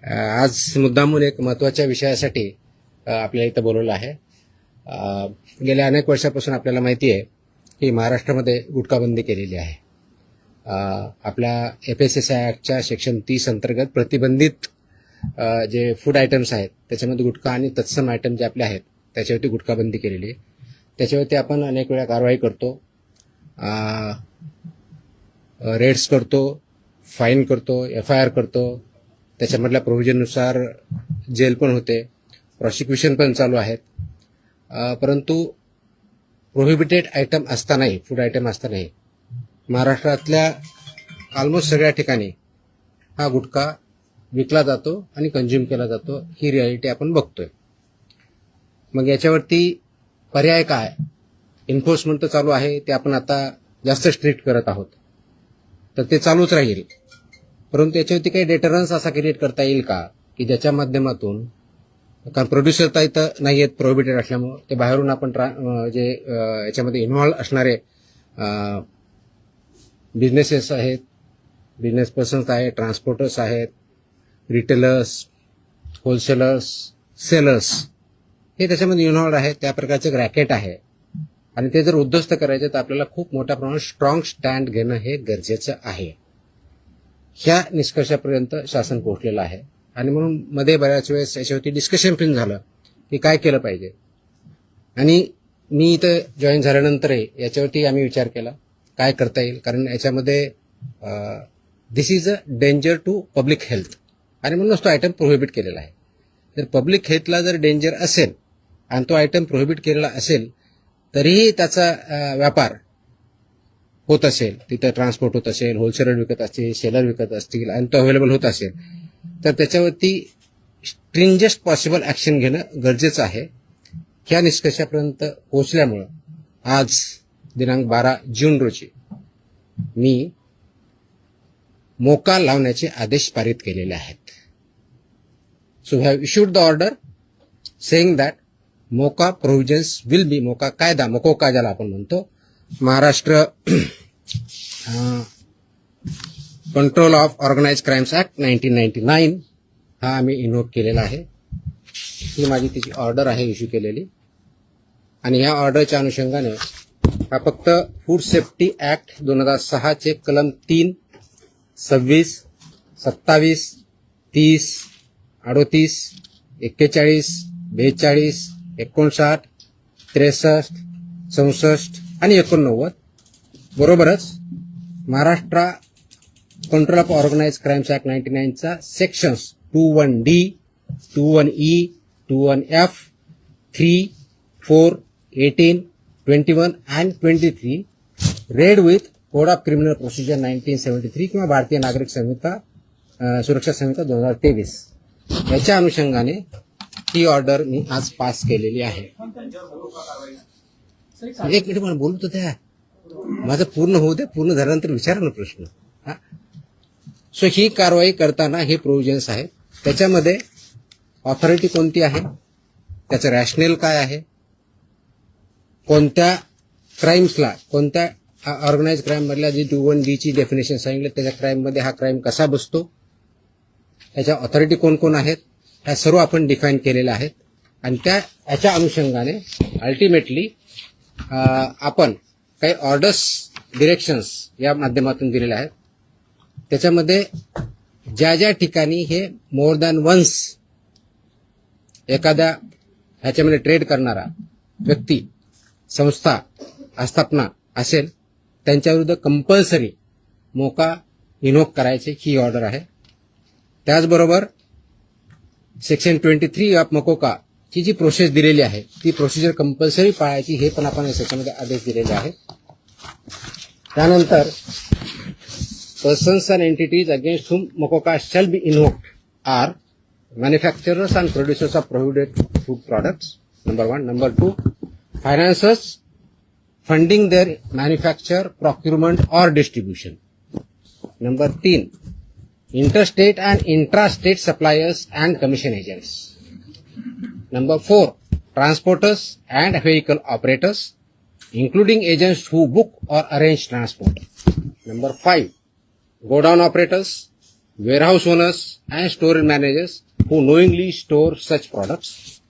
आज मुद्दामून एक महत्त्वाच्या विषयासाठी आपल्याला इथं बोलवलं आहे. गेल्या अनेक वर्षापासून आपल्याला माहिती आहे की महाराष्ट्रामध्ये गुटखाबंदी केलेली आहे. आपल्या FSSAI ॲक्टच्या सेक्शन 30 अंतर्गत प्रतिबंधित जे फूड आयटम्स आहेत त्याच्यामध्ये गुटखा आणि तत्सम आयटम जे आपले आहेत त्याच्यावरती गुटखाबंदी केलेली आहे. त्याच्यावरती आपण अनेक वेळा कारवाई करतो, रेड्स करतो, फाईन करतो, FIR करतो. त्याच्यामधल्या प्रोव्हिजननुसार जेल पण होते, प्रॉसिक्युशन पण चालू आहेत. परंतु प्रोहिबिटेड आयटम असतानाही, फूड आयटम असतानाही महाराष्ट्रातल्या ऑलमोस्ट सगळ्या ठिकाणी हा गुटखा विकला जातो आणि कंझ्युम केला जातो. ही रियालिटी आपण बघतोय. मग याच्यावरती पर्याय काय? एन्फोर्समेंट तर चालू आहे, ते आपण आता जास्त स्ट्रिक्ट करत आहोत, तर ते चालूच राहील. परंतु याच्यावरती काही डेटरन्स असा क्रिएट करता येईल का की ज्याच्या माध्यमातून, कारण प्रोड्युसर तर इथं नाही आहेत प्रोहिबिटेड असल्यामुळे, ते बाहेरून आपण जे याच्यामध्ये इन्व्हॉल्व असणारे बिझनेसेस आहेत, बिझनेस पर्सन्स आहेत, ट्रान्सपोर्टर्स आहेत, रिटेलर्स, होलसेलर्स, सेलर्स, हे त्याच्यामध्ये इन्व्हॉल्व आहेत. त्या प्रकारचं रॅकेट आहे आणि ते जर उद्ध्वस्त करायचे तर आपल्याला खूप मोठ्या प्रमाणात स्ट्रॉंग स्टँड घेणं हे गरजेचं आहे. ह्या निष्कर्षापर्यंत शासन पोहोचलेलं आहे आणि म्हणून मध्ये बऱ्याच वेळेस याच्यावरती डिस्कशन पण झालं की काय केलं पाहिजे. आणि मी इथं जॉईन झाल्यानंतरही याच्यावरती आम्ही विचार केला काय करता येईल, कारण याच्यामध्ये this is a danger to public health आणि म्हणूनच तो आयटम प्रोहिबिट केलेला आहे. जर पब्लिक हेल्थला जर डेंजर असेल आणि तो आयटम प्रोहिबिट केलेला असेल तरीही त्याचा व्यापार होत असेल, तिथं ट्रान्सपोर्ट होत असेल, होलसेलर विकत असतील, सेलर विकत असतील आणि तो अवेलेबल होत असेल, तर त्याच्यावरती स्ट्रिंजेस्ट पॉसिबल ॲक्शन घेणं गरजेचं आहे. ह्या निष्कर्षापर्यंत पोहोचल्यामुळं आज दिनांक 12 जून रोजी मी मोका लावण्याचे आदेश पारित केलेले आहेत. So we have issued the order saying that MCOCA provisions will be, MCOCA कायदा, मकोका ज्याला आपण म्हणतो, Maharashtra control of organise crimes act 1999 हा आम्ही इन्व्होक केलेला आहे. ही माझी तिची ऑर्डर आहे इश्यू केलेली. आणि ह्या ऑर्डरच्या अनुषंगाने हा फक्त फूड सेफ्टी ऍक्ट 2006 चे कलम 3, 26, 27, 30, 38, 41, 42, 59, 63, 64 आणि 89 बरोबरच Maharashtra control of organise crimes act 99 चा sections 21D, 21E, 21F, 3, 4, 18, 21 and 23 read with code of criminal procedure 1973 किंवा भारतीय नागरिक संहिता सुरक्षा संहिता 2023 याच्या अनुषंगाने ही ऑर्डर मी आज पास केलेली आहे. एक मिनिट मला बोलत होत्या, माझं पूर्ण होऊ दे, पूर्ण झाल्यानंतर विचारा ना प्रश्न. सो ही कारवाई करताना हे प्रोव्हिजन्स आहेत. त्याच्यामध्ये ऑथॉरिटी कोणती आहे, त्याचं रॅशनेल काय आहे, कोणत्या क्राईम्सला, कोणत्या ऑर्गनाइज क्राईम मधल्या जी 21D ची डेफिनेशन सांगितलं त्याच्या क्राईम मध्ये हा क्राईम कसा बसतो, त्याच्या ऑथॉरिटी कोण कोण आहेत, ह्या सर्व आपण डिफाईन केलेल्या आहेत. आणि याच्या अनुषंगाने अल्टिमेटली आपण काही ऑर्डर्स, डिरेक्शन्स या माध्यमातून दिलेल्या आहेत. त्याच्यामध्ये ज्या ज्या ठिकाणी हे मोर दॅन वन्स एखाद्या ह्याच्यामध्ये ट्रेड करणारा व्यक्ती, संस्था, आस्थापना असेल त्यांच्याविरुद्ध कंपल्सरी मोका इन्व्होक करायचे ही ऑर्डर आहे. त्याचबरोबर सेक्शन 23 ऑफ मकोका ची जी प्रोसेस दिलेली आहे ती प्रोसिजर कंपल्सरी पाळायची हे पण आपण या सेक्शनमध्ये आदेश दिलेले आहेत. त्यानंतर persons and entities against whom MOCOCA shall be invoked are manufacturers and producers of prohibited food products, number 1. Number 2, financiers funding their manufacture, procurement or distribution. Number 3, interstate and intrastate suppliers and commission agents. Number 4, transporters and vehicle operators, including agents who book or arrange transport. Number 5, go down operators, warehouse owners and store managers who knowingly store such products.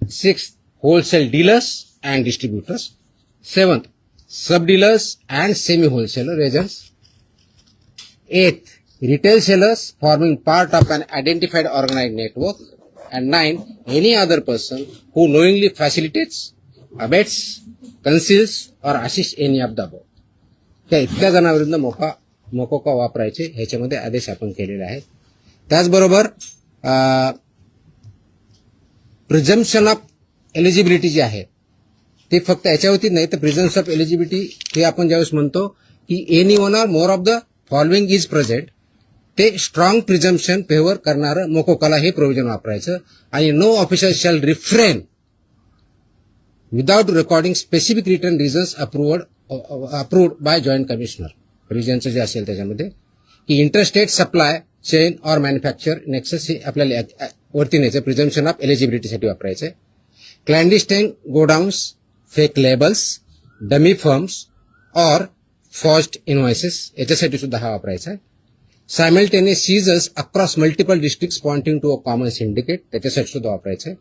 Sixth, wholesale dealers and distributors. Seventh, sub-dealers and semi-wholesaler agents. Eighth, retail sellers forming part of an identified organized network. And nine, any other person who knowingly facilitates, abets, conceals or assists any of the above. त्या इतक्या जणांविरुद्ध मोकोका वापरायचे ह्याच्यामध्ये आदेश आपण केलेले आहेत. त्याचबरोबर प्रिझम्पशन ऑफ एलिजिबिलिटी जी आहे ते फक्त याच्यावरती नाही तर प्रिझम्पशन ऑफ एलिजिबिलिटी हे आपण ज्यावेळेस म्हणतो की any one or more of the following is present, ते स्ट्रॉंग प्रिझम्पशन फेवर करणारं मोकोकाला हे प्रोव्हिजन वापरायचं. आणि no officer shall refrain without recording specific return reasons approved by joint commissioner. रिजनचं जे असेल त्याच्यामध्ये की interstate supply chain or manufacture nexus हे आपल्याला वरती न्यायचं प्रिझम्पशन ऑफ एलिजिबिलिटीसाठी वापरायचं. Clandestine godowns, fake labels, dummy firms or forged invoices याच्यासाठी सुद्धा हा वापरायचा आहे. Simultaneous seizures across multiple districts pointing to a common syndicate त्याच्यासाठी सुद्धा वापरायचं आहे.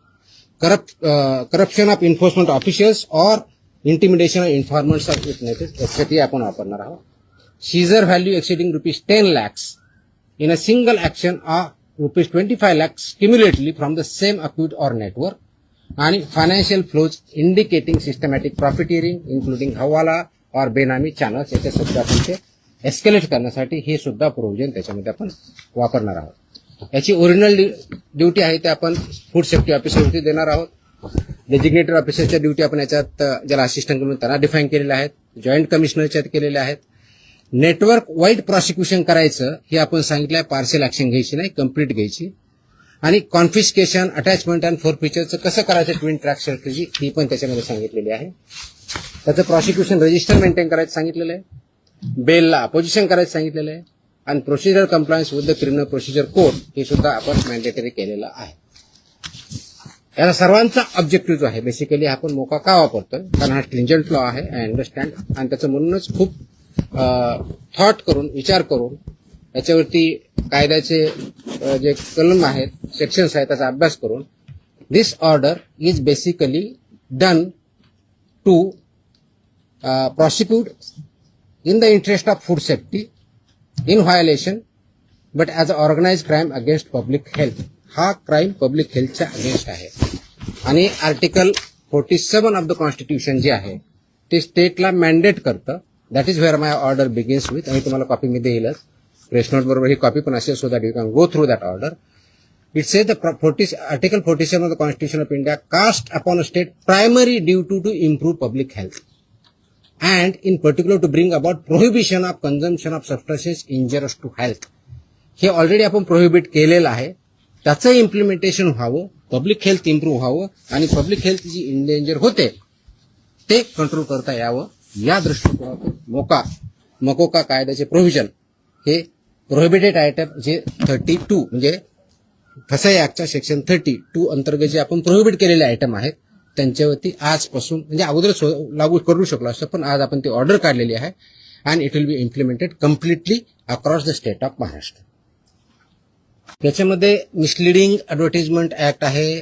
Corruption of enforcement officials or intimidation of informers of witnesses यासाठी आपण वापरणार आहोत. Seizure value exceeding ₹10 lakhs in a single action or ₹25 lakhs cumulatively from the same account or network. आणि financial flows indicating systematic profiteering including hawala और बेनामी channels याच्या सुद्धा आपण ते एस्केलेट करण्यासाठी हे सुद्धा प्रोव्हिजन त्याच्यामध्ये आपण वापरणार आहोत. याची ओरिजिनल ड्युटी आहे ते आपण फूड सेफ्टी ऑफिसरवरती देणार आहोत. डेजिग्नेटेड ऑफिसरच्या ड्युटी आपण याच्यात ज्याला असिस्टंट म्हणून त्यांना डिफाईन केलेल्या आहेत. जॉईंट कमिशनरच्या केलेल्या आहेत. नेटवर्क वाईड प्रॉसिक्युशन करायचं हे आपण सांगितलं आहे. पार्शियल ऍक्शन घ्यायची नाही, कंप्लीट घ्यायची. आणि कॉन्फिस्केशन, अटॅचमेंट अँड फोरफिचरचं कसं करायचं ट्विन ट्रॅक स्ट्रॅटेजी ही पण त्याच्यामध्ये सांगितलेली आहे. त्याचं प्रॉसिक्युशन रजिस्टर मेंटेन करायचं सांगितलेलं आहे. बेलला अपोजिशन करायचं सांगितलेलं आहे. आणि procedure compliance with the criminal procedure code हे सुद्धा आपण मॅन्डेटरी केलेलं आहे. याला सर्वांचा ऑब्जेक्टिव्ह जो आहे बेसिकली आपण मोका का वापरतोय कारण हा स्ट्रिंजंट लॉ आहे. I understand. आणि त्याचं म्हणूनच खूप थॉट करून विचार करून याच्यावरती कायद्याचे जे कलम आहेत, सेक्शन्स आहेत त्याचा अभ्यास करून this order is basically done to prosecute in the interest of food safety in violation but as an organized crime against public health. हा क्राईम पब्लिक हेल्थच्या अगेन्स्ट आहे. आणि आर्टिकल 47 ऑफ द कॉन्स्टिट्यूशन जे आहे ते स्टेटला मॅन्डेट करतं. That is where my order begins with. आणि तुम्हाला copy me देईलच, press note बरोबर ही कॉपी पण असेल so that you can go through that order. It says the Article 47 of the Constitution of India cast upon a state primary duty to improve public health and in particular to bring about prohibition of consumption of substances injurious to health. हे already आपण prohibit केलेलं आहे. त्याचं implementation व्हावं, public health improve व्हावं आणि public health जी endanger होते ते कंट्रोल करता यावं या दृष्टिकोनातून मोकोका कायद्याचे प्रोव्हिजन हे प्रोहिबिटेड आयटम जे 32 म्हणजे फसाई ऍक्टच्या सेक्शन 32 अंतर्गत जे आपण प्रोहिबिट केलेले आयटम आहेत त्यांच्यावरती आजपासून म्हणजे अगोदर लागू करू शकलो असतं पण आज आपण ती ऑर्डर काढलेली आहे and it will B implemented completely across the state of Maharashtra. त्याच्यामध्ये मिसलिडिंग ऍडव्हर्टाइजमेंट ऍक्ट आहे.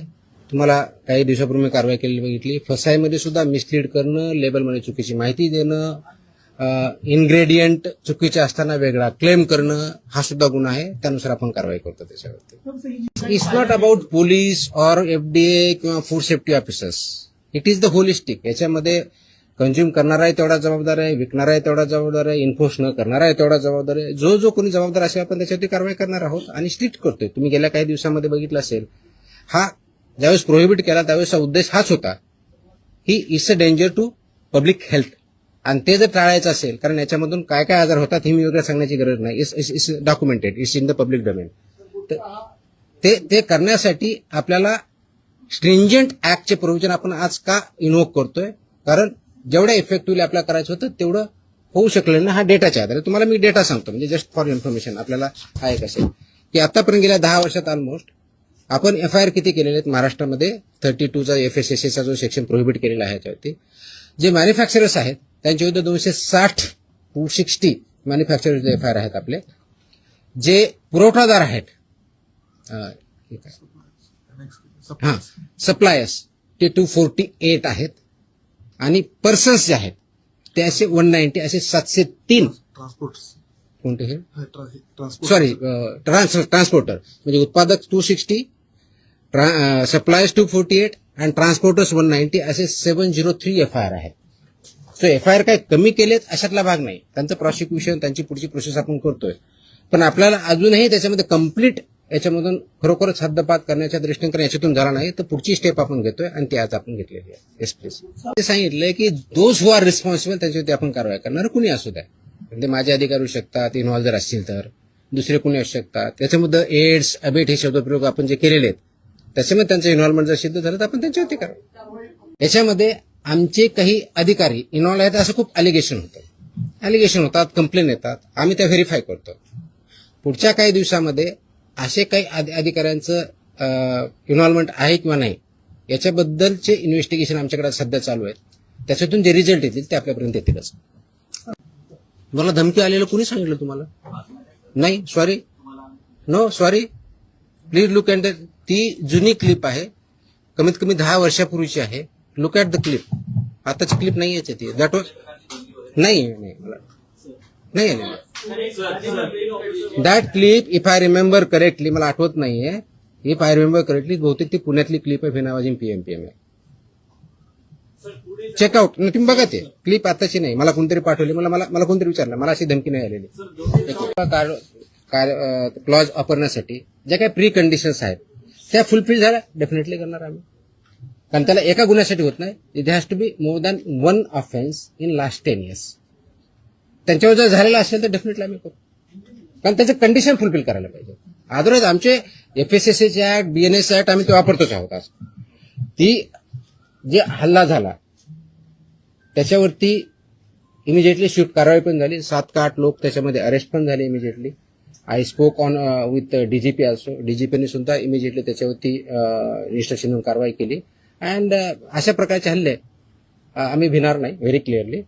तुम्हाला काही दिवसापूर्वी कारवाई केलेली बघितली. फसाईमध्ये सुद्धा मिसलीड करणं, लेबलमध्ये चुकीची माहिती देणं, इन्ग्रेडियंट चुकीचे असताना वेगळा क्लेम करणं हा सुद्धा गुन्हा आहे. त्यानुसार आपण कारवाई करतो त्याच्यावरती. It's not about police or FDA किंवा food safety officers. It is the holistic. याच्यामध्ये कंझ्युम करणारा आहे तेवढा जबाबदार आहे, विकणारा आहे तेवढा जबाबदार आहे, इन्फोर्स न करणारा आहे तेवढा जबाबदार आहे. जो कोणी जबाबदार असेल आपण त्याच्यावरती कारवाई करणार आहोत आणि स्ट्रिक्ट करतोय. तुम्ही गेल्या काही दिवसामध्ये बघितलं असेल हा ज्यावेळेस प्रोहिबिट केला त्यावेळेसचा उद्देश हाच होता. He is a danger to public health. आणि ते जर टाळायचं असेल कारण याच्यामधून काय काय आजार होतात हे मी वेगळं सांगण्याची गरज नाही. It's documented, it's in the public domain. ते करण्यासाठी आपल्याला स्ट्रिंजंट ऍक्टचे प्रोव्हिजन आपण आज का इन्व्होक करतोय कारण जेवढ्या इफेक्टिव्हली आपल्याला करायचं होतं तेवढं होऊ शकलं ना. हा डेटाच्या आधारे तुम्हाला मी डेटा सांगतो म्हणजे जस्ट फॉर इन्फॉर्मेशन आपल्याला हा एक असेल की आतापर्यंत गेल्या 10 वर्षात ऑलमोस्ट आपण FIR किती केलेले आहेत महाराष्ट्रामध्ये. 32चा FSSAचा जो सेक्शन प्रोहिबिट केलेला आहे त्यावरती जे मॅन्युफॅक्चरर्स आहेत त्यांच्या विरुद्ध 260 मॅन्युफॅक्चरर्स FIR आहेत आपले. जे पुरवठादार आहेत हा सप्लायर्स ते 248 आहेत आणि पर्सन्स जे आहेत ते असे 190 असे 703 ट्रान्सपोर्ट कोणते हे ट्रान्सपोर्ट सॉरी ट्रान्सपोर्टर म्हणजे उत्पादक 260 सप्लायर्स 248 आणि ट्रान्सपोर्टर्स 190 असे 703 FIR आहेत. सो FIR काय कमी केलेत अशातला भाग नाही. त्यांचं प्रॉसिक्युशन त्यांची पुढची प्रोसेस आपण करतोय. पण आपल्याला अजूनही त्याच्यामध्ये कम्प्लीट याच्यामधून खरोखरच हद्दपात करण्याच्या दृष्टीने कारण याच्यातून झाला नाही तर पुढची स्टेप आपण घेतोय आणि ती आज आपण घेतलेली आहे. Yes please. ते सांगितलंय की दोज हु आर रिस्पॉन्सिबल त्यांच्यावरती आपण कारवाई करणार कुणी असू द्या. म्हणजे माझे अधिकारी असू शकतात इन्व्हॉल्व जर असतील तर दुसरे कुणी असू शकतात. त्याच्यामध्ये एड्स अबेट हे शब्दप्रयोग आपण जे केलेले आहेत त्याच्यामध्ये त्यांचं इन्व्हॉल्वमेंट जर सिद्ध झालं तर आपण त्यांच्यावरती करू. याच्यामध्ये आमचे काही अधिकारी इन्व्हॉल्व आहेत असं खूप अलिगेशन होतात कंप्लेन येतात आम्ही त्या व्हेरीफाय करतो. पुढच्या काही दिवसामध्ये असे काही अधिकाऱ्यांचं इन्व्हॉल्वमेंट आहे किंवा नाही याच्याबद्दलचे इन्व्हेस्टिगेशन आमच्याकडे सध्या चालू आहेत. त्याच्यातून जे रिझल्ट येतील ते आपल्यापर्यंत येतीलच. मला धमकी आलेलं कुणी सांगितलं तुम्हाला? नाही sorry no sorry please look at ती जुनी क्लिप आहे कमीत कमी 10 वर्षापूर्वीची आहे. Look at the clip. आताची क्लिप नाही याची ती दॅट वॉज नाही मला नाही that clip if I remember correctly मला आठवत नाहीये इफ आय रिमेंबर करेक्टली बहुतेक ती पुण्यातली क्लिप आहे फिनावाजी पीएमपीएम आहे. चेकआउट तुम्ही बघा ते क्लिप आताची नाही मला कोणतरी पाठवली मला कोणतरी विचारलं मला अशी धमकी नाही आलेली. क्लॉज वापरण्यासाठी ज्या काही प्री कंडिशन्स आहेत त्या फुलफिल झाल्या डेफिनेटली करणार आम्ही. कारण त्याला एका गुन्ह्यासाठी होत नाही. It has to be more than 1 offence in last 10 years. त्यांच्यावर जर झालेला असेल तर डेफिनेटली आम्ही करू कारण त्याचं कंडिशन फुलफिल करायला पाहिजे. अदरवाईज आमचे FSSAचे ऍक्ट BNS ऍक्ट आम्ही ते वापरतोच आहोत. आज ती जे हल्ला झाला त्याच्यावरती इमिजिएटली शिफ्ट कारवाई पण झाली. 7 का 8 लोक त्याच्यामध्ये अरेस्ट पण झाले immediately. I spoke on with DGP also. DGPने सुद्धा इमिजिएटली त्याच्यावरती इन्स्ट्रक्शन देऊन कारवाई केली. अँड अशा प्रकारचे हल्ले आम्ही भिणार नाही. Very clearly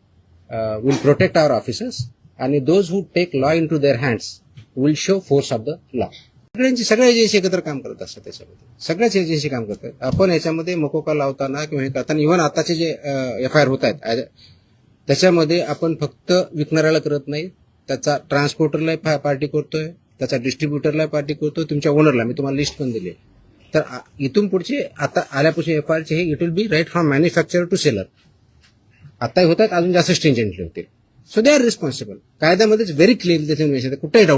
will protect our officers आणि those who take law into their hands will show force of the law. सगळ्या एजन्सी एकत्र काम करत असतात. त्याच्यामध्ये सगळ्याच एजन्सी काम करतात. आपण याच्यामध्ये मकोका लावताना किंवा हे करताना इव्हन आताचे जे FIR होत आहेत त्याच्यामध्ये आपण फक्त विकणाऱ्याला करत नाही त्याचा ट्रान्सपोर्टरला पार्टी करतोय त्याचा डिस्ट्रीब्युटरला पार्टी करतोय तुमच्या ओनरला मी तुम्हाला लिस्ट पण दिली. तर इथून पुढचे आता आल्यापासून FIRचे हे it will be right from manufacturer to seller. आताही होतात अजून जास्त स्ट्रिंजेंटली होतील. So they are responsible. कायद्यामध्येच व्हेरी क्लिअरली त्याचे कुठेही डाऊट